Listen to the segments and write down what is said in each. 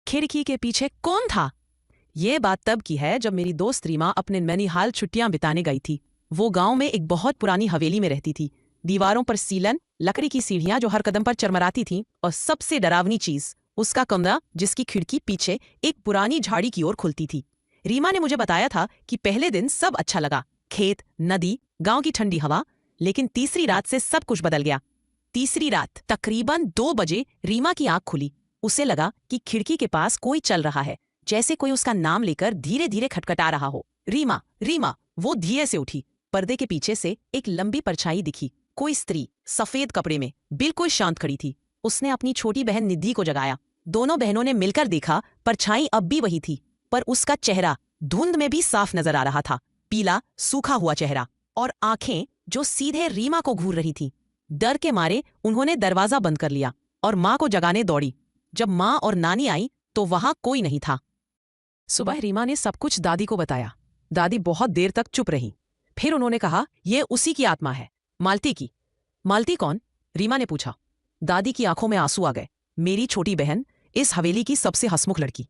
खिड़की के पीछे कौन था? ये बात तब की है जब मेरी दोस्त रीमा अपने नैनीहाल छुट्टियां बिताने गई थी। वो गांव में एक बहुत पुरानी हवेली में रहती थी। दीवारों पर सीलन, लकड़ी की सीढ़ियां जो हर कदम पर चरमराती थीं, और सबसे डरावनी चीज उसका कमरा जिसकी खिड़की पीछे एक पुरानी झाड़ी की ओर खुलती थी। रीमा ने मुझे बताया था कि पहले दिन सब अच्छा लगा, खेत, नदी, गांव की ठंडी हवा। लेकिन तीसरी रात से सब कुछ बदल गया। तीसरी रात तकरीबन 2 बजे रीमा की आंख खुली। उसे लगा कि खिड़की के पास कोई चल रहा है, जैसे कोई उसका नाम लेकर धीरे धीरे खटखटा रहा हो। रीमा, रीमा। वो धीरे से उठी। पर्दे के पीछे से एक लंबी परछाई दिखी। कोई स्त्री सफेद कपड़े में बिल्कुल शांत खड़ी थी। उसने अपनी छोटी बहन निधि को जगाया। दोनों बहनों ने मिलकर देखा, परछाई अब भी वही थी, पर उसका चेहरा धुंध में भी साफ नजर आ रहा था। पीला, सूखा हुआ चेहरा और आंखें जो सीधे रीमा को घूर रही थी। डर के मारे उन्होंने दरवाजा बंद कर लिया और माँ को जगाने दौड़ी। जब माँ और नानी आई तो वहां कोई नहीं था। सुबह रीमा ने सब कुछ दादी को बताया। दादी बहुत देर तक चुप रही। फिर उन्होंने कहा, यह उसी की आत्मा है, मालती की। मालती कौन? रीमा ने पूछा। दादी की आंखों में आंसू आ गए। मेरी छोटी बहन, इस हवेली की सबसे हंसमुख लड़की,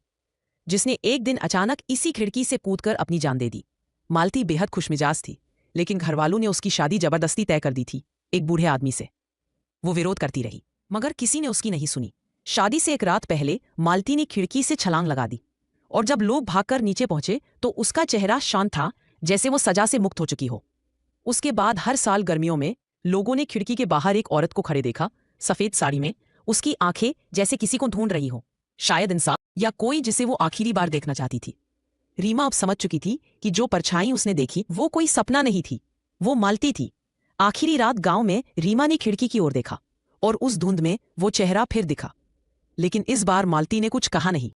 जिसने एक दिन अचानक इसी खिड़की से कूदकर अपनी जान दे दी। मालती बेहद खुशमिजाज थी, लेकिन घरवालों ने उसकी शादी जबरदस्ती तय कर दी थी, एक बूढ़े आदमी से। वो विरोध करती रही, मगर किसी ने उसकी नहीं सुनी। शादी से एक रात पहले मालती ने खिड़की से छलांग लगा दी, और जब लोग भागकर नीचे पहुंचे तो उसका चेहरा शांत था, जैसे वो सजा से मुक्त हो चुकी हो। उसके बाद हर साल गर्मियों में लोगों ने खिड़की के बाहर एक औरत को खड़े देखा, सफेद साड़ी में। उसकी आंखें जैसे किसी को ढूंढ रही हो, शायद इंसान या कोई जिसे वो आखिरी बार देखना चाहती थी। रीमा अब समझ चुकी थी कि जो परछाई उसने देखी वो कोई सपना नहीं थी, वो मालती थी। आखिरी रात गांव में रीमा ने खिड़की की ओर देखा, और उस धुंध में वो चेहरा फिर दिखा। लेकिन इस बार मालती ने कुछ कहा नहीं,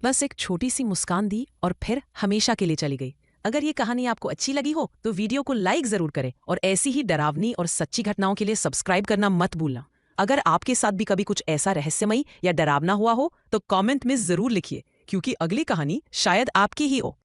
बस एक छोटी सी मुस्कान दी और फिर हमेशा के लिए चली गई। अगर ये कहानी आपको अच्छी लगी हो तो वीडियो को लाइक जरूर करें, और ऐसी ही डरावनी और सच्ची घटनाओं के लिए सब्सक्राइब करना मत भूलना। अगर आपके साथ भी कभी कुछ ऐसा रहस्यमयी या डरावना हुआ हो तो कमेंट में जरूर लिखिए, क्योंकि अगली कहानी शायद आपकी ही हो।